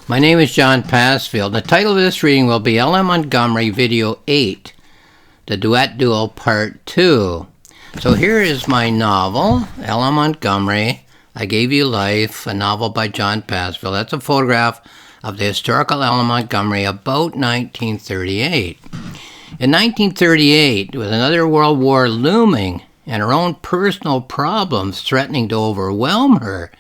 My name is John Passfield. The title of this reading will be M Montgomery Video 8, the Duet Duel Part 2. So here is my novel, M Montgomery, I Gave You Life, a novel by John Passfield. That's a photograph of the historical M Montgomery about 1938. In 1938, with another world war looming and her own personal problems threatening to overwhelm her,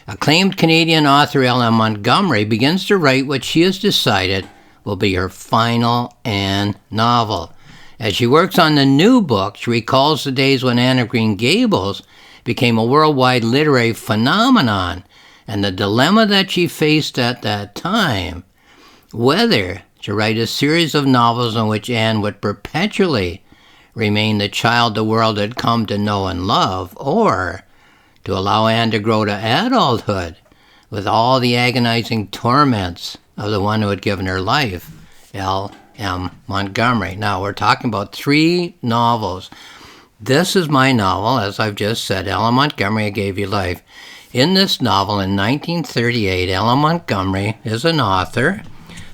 acclaimed Canadian author M Montgomery begins to write what she has decided will be her final Anne novel. As she works on the new book, she recalls the days when Anne of Green Gables became a worldwide literary phenomenon and the dilemma that she faced at that time, whether to write a series of novels in which Anne would perpetually remain the child the world had come to know and love, or to allow Anne to grow to adulthood with all the agonizing torments of the one who had given her life, M Montgomery. Now, we're talking about 3 novels. This is my novel, as I've just said, M Montgomery, I Gave You Life. In this novel, in 1938, M Montgomery is an author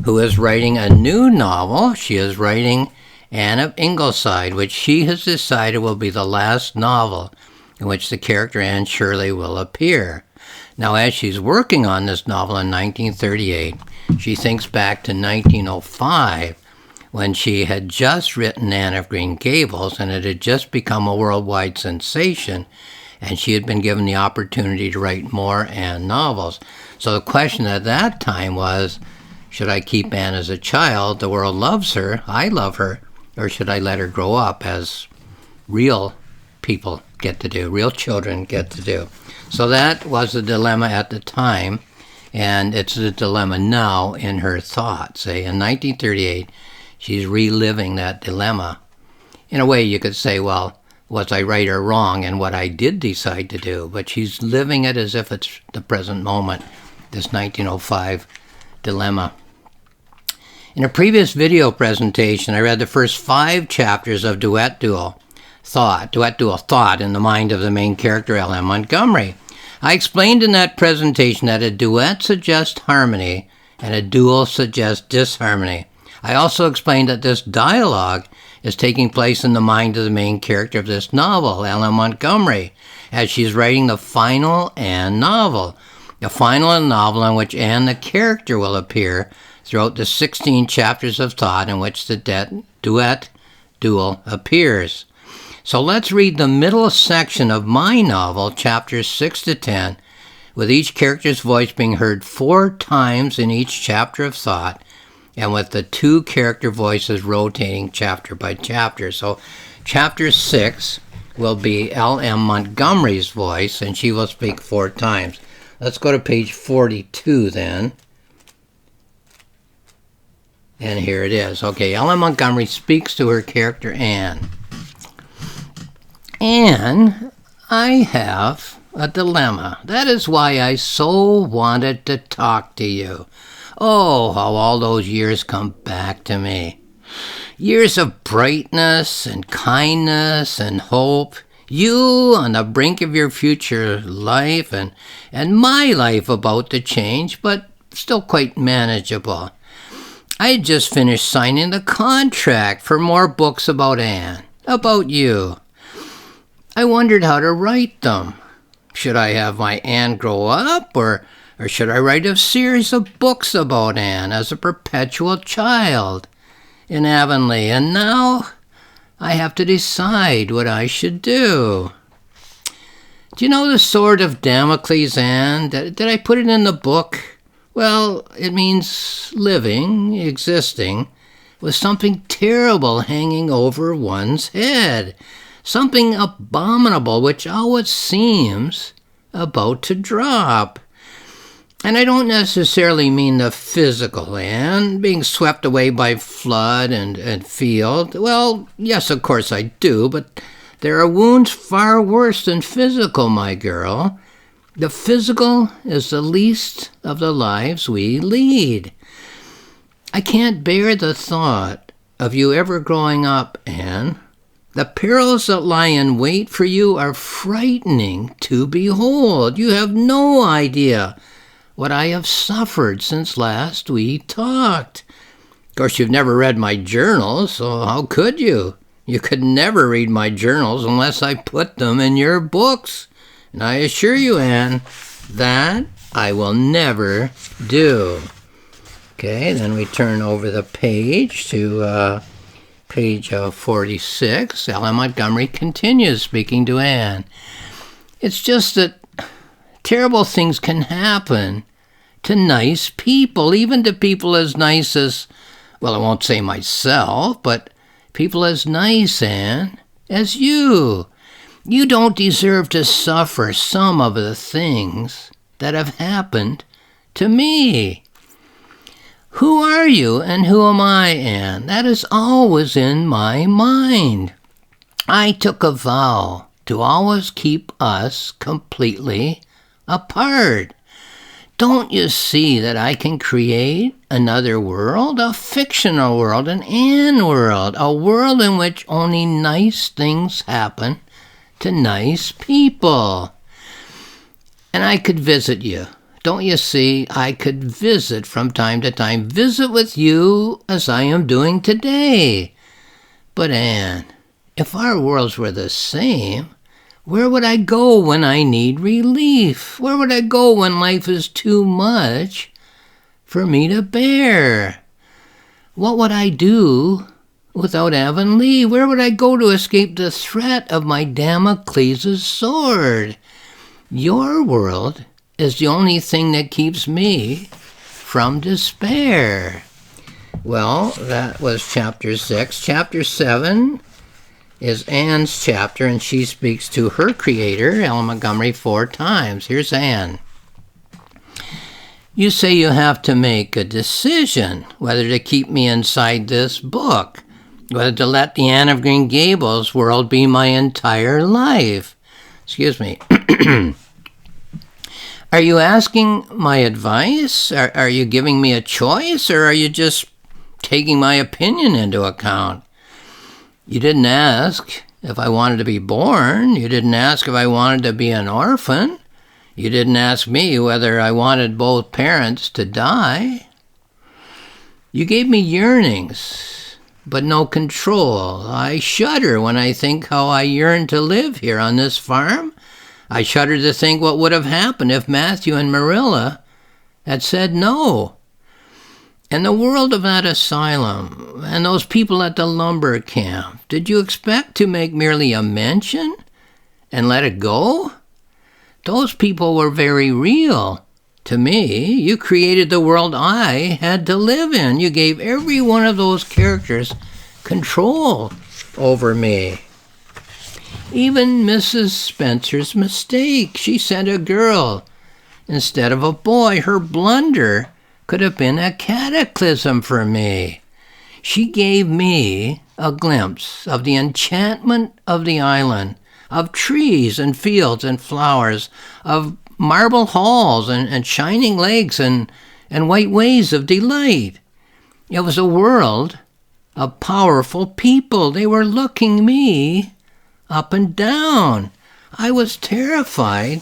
who is writing a new novel. She is writing Anne of Ingleside, which she has decided will be the last novel in which the character Anne Shirley will appear. Now, as she's working on this novel in 1938, she thinks back to 1905, when she had just written Anne of Green Gables, and it had just become a worldwide sensation, and she had been given the opportunity to write more Anne novels. So the question at that time was, should I keep Anne as a child? The world loves her, I love her, or should I let her grow up as real people get to do, real children get to do? So that was the dilemma at the time, and it's the dilemma now in her thoughts. In 1938, she's reliving that dilemma. In a way, you could say, well, was I right or wrong in what I did decide to do? But she's living it as if it's the present moment, this 1905 dilemma. In a previous video presentation, I read the first 5 chapters of Duet Duel Thought in the mind of the main character, M Montgomery. I explained in that presentation that a duet suggests harmony and a duel suggests disharmony. I also explained that this dialogue is taking place in the mind of the main character of this novel, M Montgomery, as she's writing the final Anne novel. The final novel in which Anne, the character, will appear throughout the 16 chapters of thought in which the duet duel appears. So let's read the middle section of my novel, chapters 6 to 10, with each character's voice being heard 4 times in each chapter of thought, and with the 2 character voices rotating chapter by chapter. So chapter 6 will be M Montgomery's voice, and she will speak 4 times. Let's go to page 42 then. And here it is. Okay, M Montgomery speaks to her character Anne. Anne, I have a dilemma. That is why I so wanted to talk to you. Oh, how all those years come back to me. Years of brightness and kindness and hope. You on the brink of your future life and my life about to change, but still quite manageable. I had just finished signing the contract for more books about Anne, about you. I wondered how to write them. Should I have my Anne grow up, or should I write a series of books about Anne as a perpetual child in Avonlea? And now I have to decide what I should do. Do you know the sword of Damocles, Anne? Did I put it in the book? Well, it means living, existing, with something terrible hanging over one's head. Something abominable which always seems about to drop. And I don't necessarily mean the physical Anne, being swept away by flood and field. Well, yes, of course I do, but there are wounds far worse than physical, my girl. The physical is the least of the lives we lead. I can't bear the thought of you ever growing up, Anne. The perils that lie in wait for you are frightening to behold. You have no idea what I have suffered since last we talked. Of course, you've never read my journals, so how could you? You could never read my journals unless I put them in your books. And I assure you, Anne, that I will never do. Okay, then we turn over the page to page 46. L.M. Montgomery continues speaking to Anne. It's just that terrible things can happen to nice people, even to people as nice as, well, I won't say myself, but people as nice, Anne, as you. You don't deserve to suffer some of the things that have happened to me. Who are you and who am I, Anne? That is always in my mind. I took a vow to always keep us completely apart. Don't you see that I can create another world, a fictional world, an Anne world, a world in which only nice things happen to nice people? And I could visit you. Don't you see, I could visit from time to time, visit with you as I am doing today. But Anne, if our worlds were the same, where would I go when I need relief? Where would I go when life is too much for me to bear? What would I do without Avonlea? Where would I go to escape the threat of my Damocles' sword? Your world is the only thing that keeps me from despair. Well, that was chapter 6. Chapter 7 is Anne's chapter, and she speaks to her creator, L. Montgomery, 4 times. Here's Anne. You say you have to make a decision whether to keep me inside this book, whether to let the Anne of Green Gables world be my entire life. Excuse me. Are you asking my advice? Are you giving me a choice, or are you just taking my opinion into account? You didn't ask if I wanted to be born. You didn't ask if I wanted to be an orphan. You didn't ask me whether I wanted both parents to die. You gave me yearnings, but no control. I shudder when I think how I yearn to live here on this farm. I shudder to think what would have happened if Matthew and Marilla had said no. And the world of that asylum, and those people at the lumber camp, did you expect to make merely a mention and let it go? Those people were very real to me. You created the world I had to live in. You gave every one of those characters control over me. Even Mrs. Spencer's mistake. She sent a girl instead of a boy. Her blunder could have been a cataclysm for me. She gave me a glimpse of the enchantment of the island, of trees and fields and flowers, of marble halls and shining lakes and white ways of delight. It was a world of powerful people. They were looking me up and down. I was terrified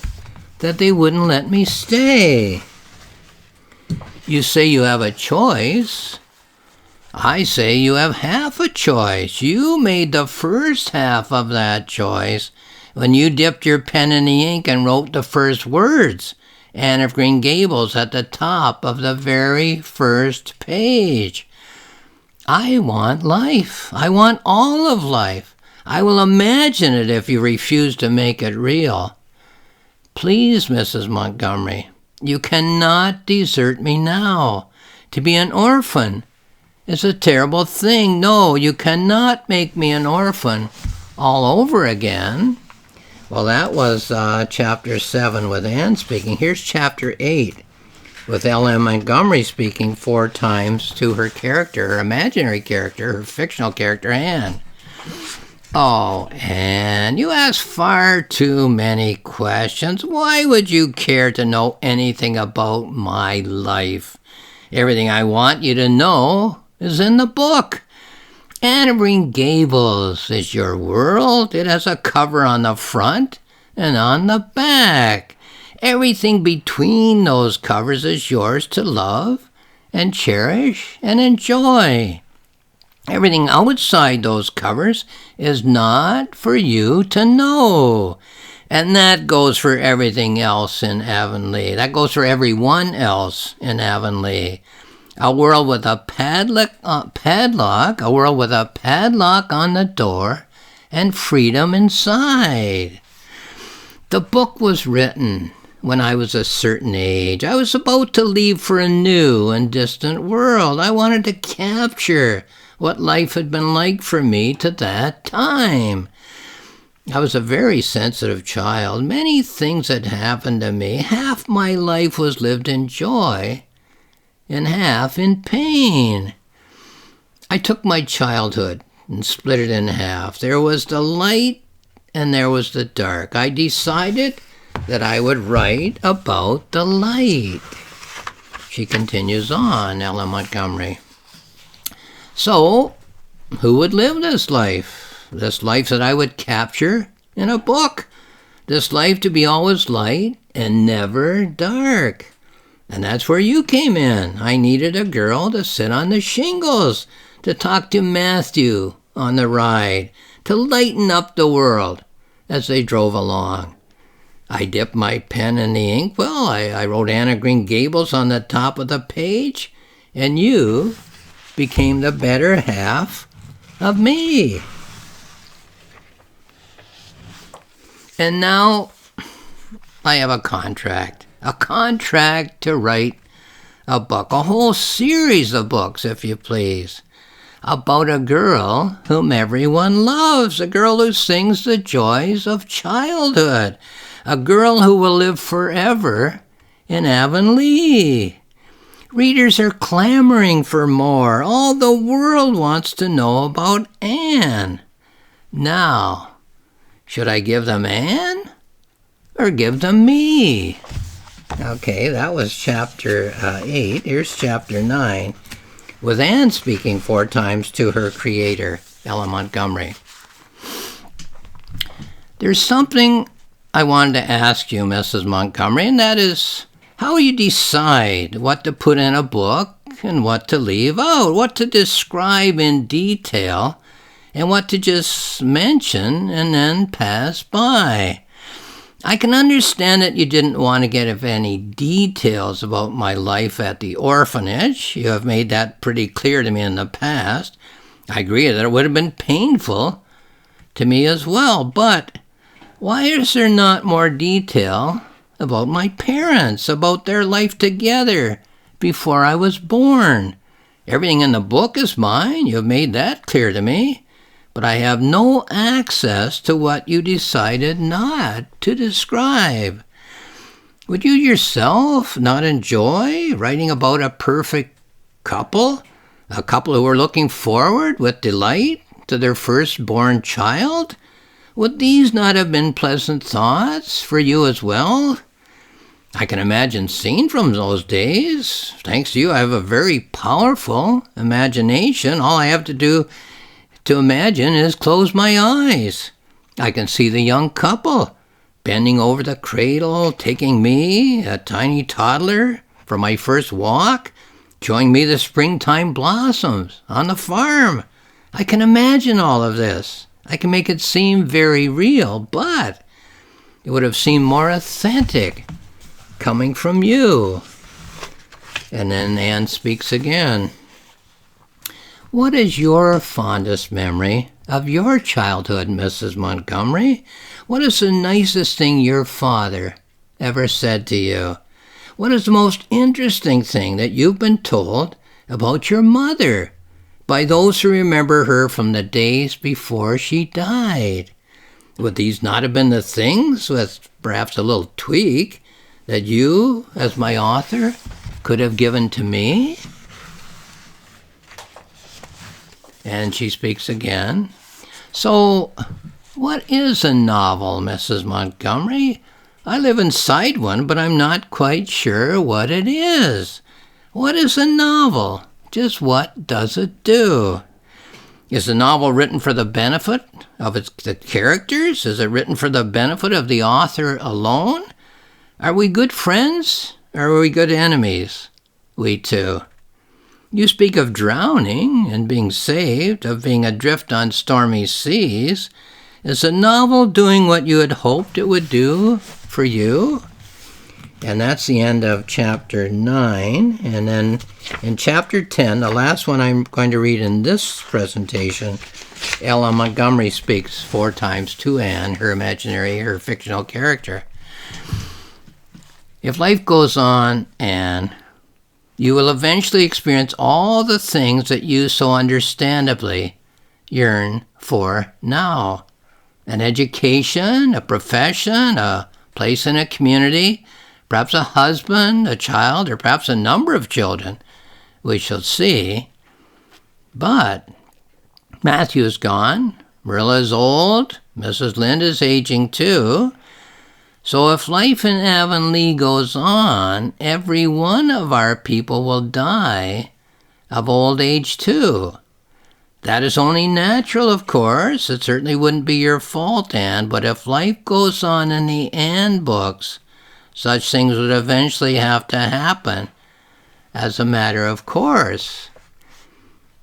that they wouldn't let me stay. You say you have a choice. I say you have half a choice. You made the first half of that choice when you dipped your pen in the ink and wrote the first words, Anne of Green Gables, at the top of the very first page. I want life. I want all of life. I will imagine it if you refuse to make it real. Please, Mrs. Montgomery, you cannot desert me now. To be an orphan is a terrible thing. No, you cannot make me an orphan all over again. Well, that was chapter 7 with Anne speaking. Here's chapter 8 with L.M. Montgomery speaking 4 times to her character, her imaginary character, her fictional character, Anne. Oh, Anne, you ask far too many questions. Why would you care to know anything about my life? Everything I want you to know is in the book. Anne of Green Gables is your world. It has a cover on the front and on the back. Everything between those covers is yours to love and cherish and enjoy. Everything outside those covers is not for you to know. And that goes for everything else in Avonlea. That goes for everyone else in Avonlea. A world with a world with a padlock on the door and freedom inside. The book was written when I was a certain age. I was about to leave for a new and distant world. I wanted to capture what life had been like for me to that time. I was a very sensitive child. Many things had happened to me. Half my life was lived in joy and half in pain. I took my childhood and split it in half. There was the light and there was the dark. I decided that I would write about the light. She continues on, Ella Montgomery. So, who would live this life? This life that I would capture in a book. This life to be always light and never dark. And that's where you came in. I needed a girl to sit on the shingles, to talk to Matthew on the ride, to lighten up the world as they drove along. I dipped my pen in the ink. Well, I wrote Anne of Green Gables on the top of the page, and you became the better half of me. And now I have a contract to write a book, a whole series of books, if you please, about a girl whom everyone loves, a girl who sings the joys of childhood, a girl who will live forever in Avonlea. Readers are clamoring for more. All the world wants to know about Anne. Now, should I give them Anne or give them me? Okay, that was chapter 8. Here's chapter 9, with Anne speaking 4 times to her creator, Ella Montgomery. There's something I wanted to ask you, Mrs. Montgomery, and that is how you decide what to put in a book and what to leave out, what to describe in detail, and what to just mention and then pass by. I can understand that you didn't want to get any details about my life at the orphanage. You have made that pretty clear to me in the past. I agree that it would have been painful to me as well, but why is there not more detail about my parents, about their life together before I was born? Everything in the book is mine. You have made that clear to me. But I have no access to what you decided not to describe. Would you yourself not enjoy writing about a perfect couple? A couple who were looking forward with delight to their firstborn child? Would these not have been pleasant thoughts for you as well? I can imagine scenes from those days. Thanks to you, I have a very powerful imagination. All I have to do to imagine is close my eyes. I can see the young couple bending over the cradle, taking me, a tiny toddler, for my first walk, showing me the springtime blossoms on the farm. I can imagine all of this. I can make it seem very real, but it would have seemed more authentic coming from you. And then Anne speaks again. What is your fondest memory of your childhood, Mrs. Montgomery? What is the nicest thing your father ever said to you? What is the most interesting thing that you've been told about your mother by those who remember her from the days before she died? Would these not have been the things, with perhaps a little tweak, that you, as my author, could have given to me? And she speaks again. So, what is a novel, Mrs. Montgomery? I live inside one, but I'm not quite sure what it is. What is a novel? Just what does it do? Is the novel written for the benefit of the characters? Is it written for the benefit of the author alone? Are we good friends, or are we good enemies, we two? You speak of drowning and being saved, of being adrift on stormy seas. Is the novel doing what you had hoped it would do for you? And that's the end of chapter 9. And then in chapter 10, the last one I'm going to read in this presentation, M Montgomery speaks 4 times to Anne, her fictional character. If life goes on, Anne, you will eventually experience all the things that you so understandably yearn for now. An education, a profession, a place in a community, perhaps a husband, a child, or perhaps a number of children. We shall see. But Matthew is gone. Marilla is old. Mrs. Lynde is aging too. So if life in Avonlea goes on, every one of our people will die of old age too. That is only natural, of course. It certainly wouldn't be your fault, Anne, but if life goes on in the Anne books, such things would eventually have to happen as a matter of course.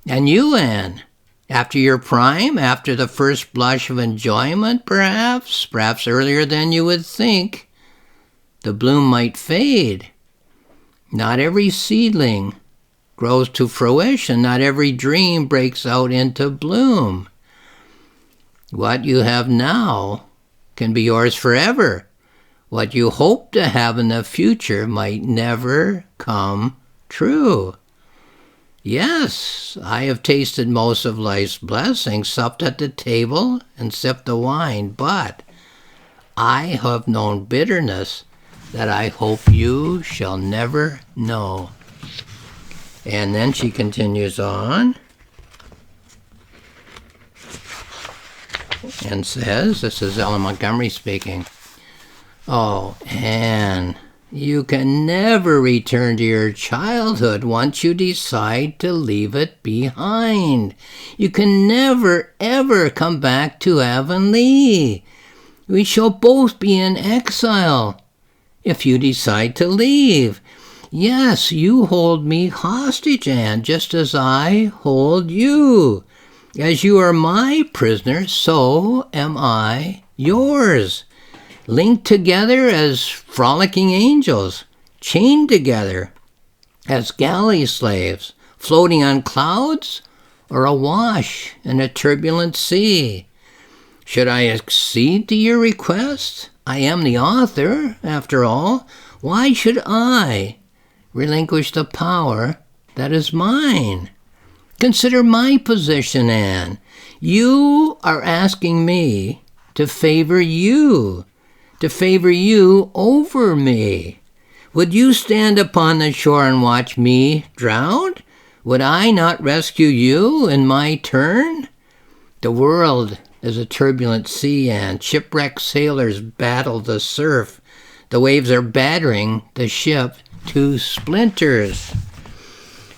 And you, Anne, after your prime, after the first blush of enjoyment, perhaps earlier than you would think, the bloom might fade. Not every seedling grows to fruition. Not every dream breaks out into bloom. What you have now can be yours forever. What you hope to have in the future might never come true. Yes, I have tasted most of life's blessings, supped at the table and sipped the wine, but I have known bitterness that I hope you shall never know. And then she continues on and says, this is M Montgomery speaking, "Oh, Anne, you can never return to your childhood once you decide to leave it behind. You can never, ever come back to Avonlea. We shall both be in exile if you decide to leave. Yes, you hold me hostage, Anne, just as I hold you. As you are my prisoner, so am I yours. Linked together as frolicking angels, chained together as galley slaves, floating on clouds or awash in a turbulent sea. Should I accede to your request? I am the author, after all. Why should I relinquish the power that is mine? Consider my position, Anne. You are asking me to favor you over me. Would you stand upon the shore and watch me drown? Would I not rescue you in my turn? The world is a turbulent sea, and shipwrecked sailors battle the surf. The waves are battering the ship to splinters.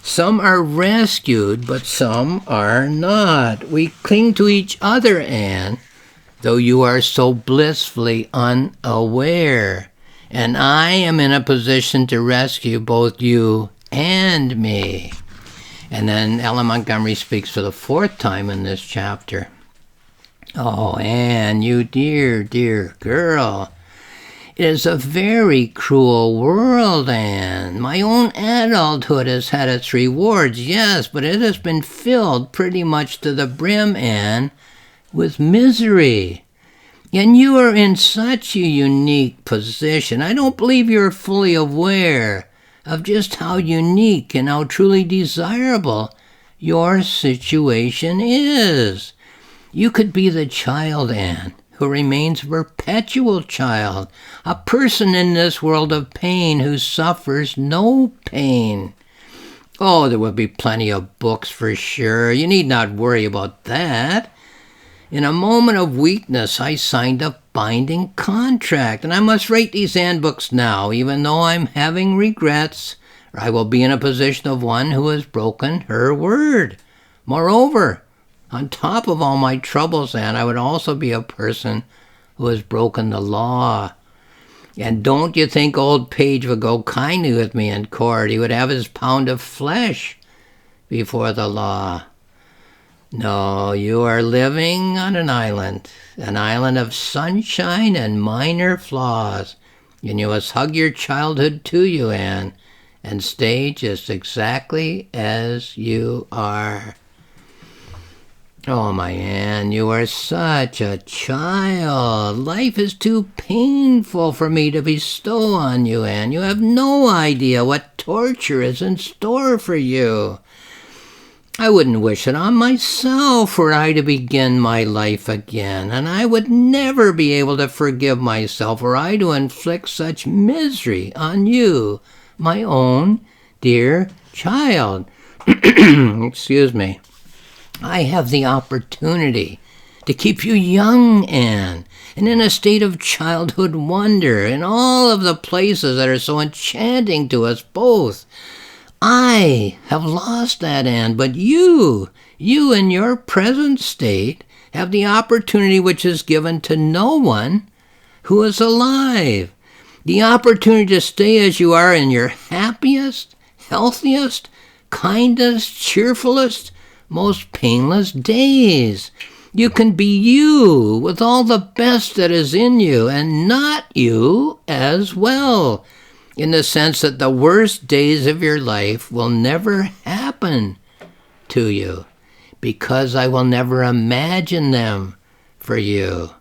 Some are rescued, but some are not. We cling to each other, Anne, though you are so blissfully unaware. And I am in a position to rescue both you and me." And then M Montgomery speaks for the 4th time in this chapter. "Oh, Anne, you dear, dear girl. It is a very cruel world, Anne. My own adulthood has had its rewards, yes, but it has been filled pretty much to the brim, Anne, with misery. And you are in such a unique position. I don't believe you're fully aware of just how unique and how truly desirable your situation is. You could be the child, Anne, who remains a perpetual child, a person in this world of pain who suffers no pain. Oh, there will be plenty of books for sure. You need not worry about that. In a moment of weakness, I signed a binding contract, and I must write these handbooks now, even though I'm having regrets, or I will be in a position of one who has broken her word. Moreover, on top of all my troubles, Anne, I would also be a person who has broken the law. And don't you think old Page would go kindly with me in court? He would have his pound of flesh before the law. No, you are living on an island of sunshine and minor flaws. And you must hug your childhood to you, Anne, and stay just exactly as you are. Oh, my Anne, you are such a child. Life is too painful for me to bestow on you, Anne. You have no idea what torture is in store for you. I wouldn't wish it on myself were I to begin my life again, and I would never be able to forgive myself were I to inflict such misery on you, my own dear child. Excuse me. I have the opportunity to keep you young, Anne, and in a state of childhood wonder in all of the places that are so enchanting to us both. I have lost that, Anne, but you in your present state have the opportunity which is given to no one who is alive. The opportunity to stay as you are in your happiest, healthiest, kindest, cheerfulest, most painless days. You can be you with all the best that is in you and not you as well, in the sense that the worst days of your life will never happen to you because I will never imagine them for you.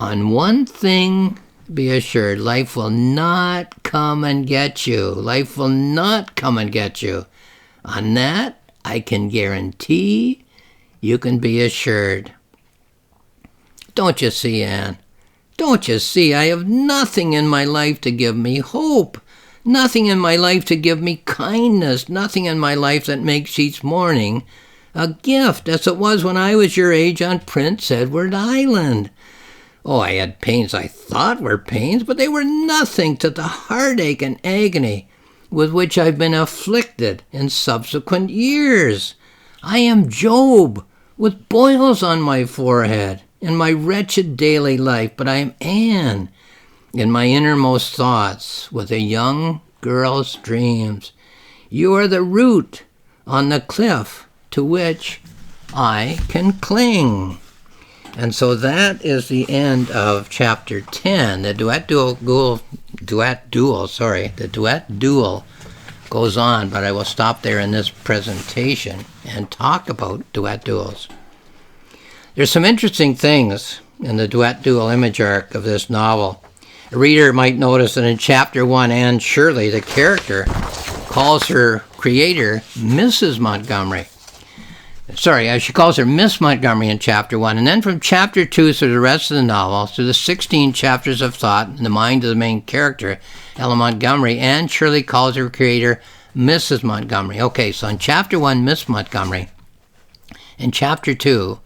On one thing, be assured, life will not come and get you. Life will not come and get you. On that, I can guarantee you can be assured. Don't you see, Anne? Don't you see, I have nothing in my life to give me hope, nothing in my life to give me kindness, nothing in my life that makes each morning a gift, as it was when I was your age on Prince Edward Island. Oh, I had pains I thought were pains, but they were nothing to the heartache and agony with which I've been afflicted in subsequent years. I am Job, with boils on my forehead, in my wretched daily life, but I am Anne, in my innermost thoughts, with a young girl's dreams. You are the root on the cliff to which I can cling. And so that is the end of chapter 10. The duet duel goes on, but I will stop there in this presentation and talk about duet duels. There's some interesting things in the duet duel image arc of this novel. A reader might notice that in chapter 1, Anne Shirley, the character, calls her creator Mrs. Montgomery. She calls her Miss Montgomery in chapter 1. And then from chapter 2 through the rest of the novel, through the 16 chapters of thought in the mind of the main character, Ella Montgomery, Anne Shirley calls her creator Mrs. Montgomery. Okay, so in chapter 1, Miss Montgomery. In chapter 2,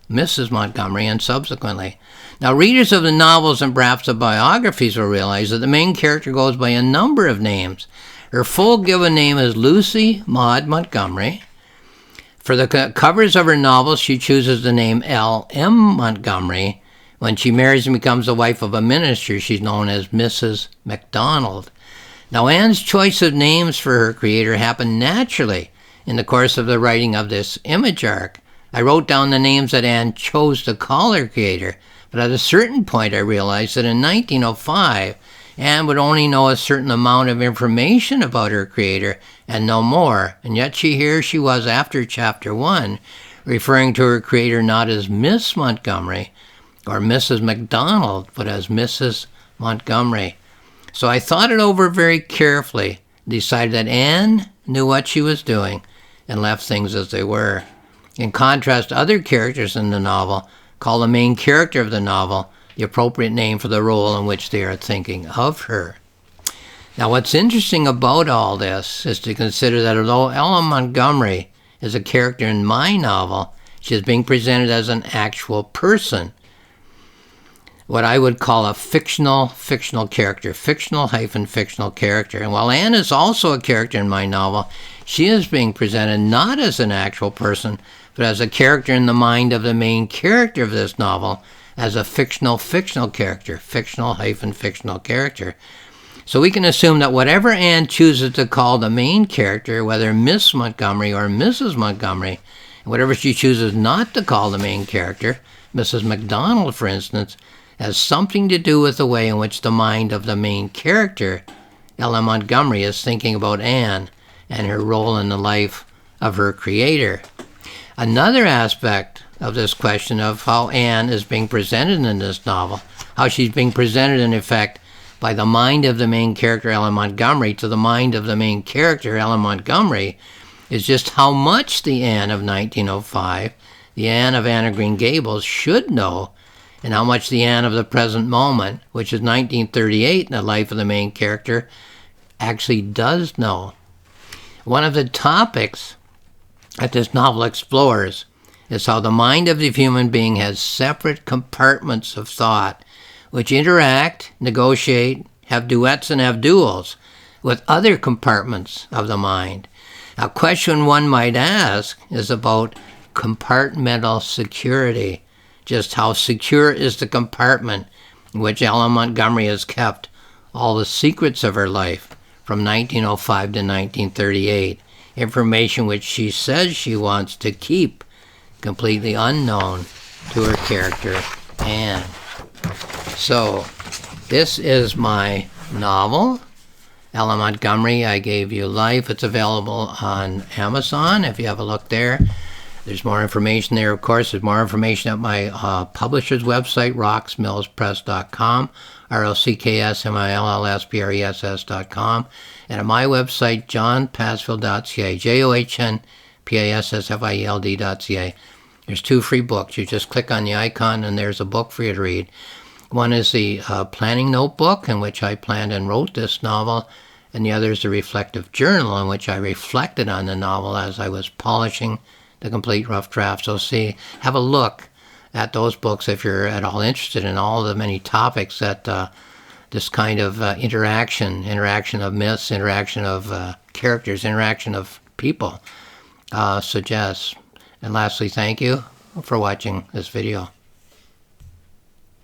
Mrs. Montgomery, and subsequently. Now, readers of the novels and perhaps the biographies will realize that the main character goes by a number of names. Her full given name is Lucy Maud Montgomery. For the covers of her novels, she chooses the name L.M. Montgomery. When she marries and becomes the wife of a minister, she's known as Mrs. MacDonald. Now, Anne's choice of names for her creator happened naturally in the course of the writing of this image arc. I wrote down the names that Anne chose to call her creator, but at a certain point I realized that in 1905, Anne would only know a certain amount of information about her creator and no more, and yet here she was after chapter 1, referring to her creator not as Miss Montgomery or Mrs. MacDonald, but as Mrs. Montgomery. So I thought it over very carefully, decided that Anne knew what she was doing, and left things as they were. In contrast, other characters in the novel call the main character of the novel the appropriate name for the role in which they are thinking of her. Now, what's interesting about all this is to consider that although Ella Montgomery is a character in my novel, she is being presented as an actual person, what I would call a fictional character, fictional-fictional character. And while Anne is also a character in my novel, she is being presented not as an actual person, but as a character in the mind of the main character of this novel, as a fictional character, fictional character. So we can assume that whatever Anne chooses to call the main character, whether Miss Montgomery or Mrs. Montgomery, whatever she chooses not to call the main character, Mrs. MacDonald, for instance, has something to do with the way in which the mind of the main character, Ella Montgomery, is thinking about Anne and her role in the life of her creator. Another aspect of this question of how Anne is being presented in this novel, how she's being presented in effect by the mind of the main character, Ella Montgomery, to the mind of the main character, Ella Montgomery, is just how much the Anne of 1905, the Anne of Anne of Green Gables, should know, and how much the Anne of the present moment, which is 1938 in the life of the main character, actually does know. One of the topics that this novel explores is how the mind of the human being has separate compartments of thought which interact, negotiate, have duets and have duels with other compartments of the mind. A question one might ask is about compartmental security. Just how secure is the compartment in which Ella Montgomery has kept all the secrets of her life from 1905 to 1938, information which she says she wants to keep completely unknown to her character, Anne. So, this is my novel, Ella Montgomery, I Gave You Life. It's available on Amazon if you have a look there. There's more information there, of course. There's more information at my publisher's website, rocksmillspress.com, ROCKSMILLSPRESS.com, and at my website, johnpassfield.ca, JOHNPASSFIELD.ca. There's 2 free books. You just click on the icon and there's a book for you to read. One is the planning notebook in which I planned and wrote this novel, and the other is the reflective journal in which I reflected on the novel as I was polishing the complete rough draft. So have a look at those books if you're at all interested in all the many topics that this kind of interaction of myths, interaction of characters, interaction of people suggests. And lastly, thank you for watching this video.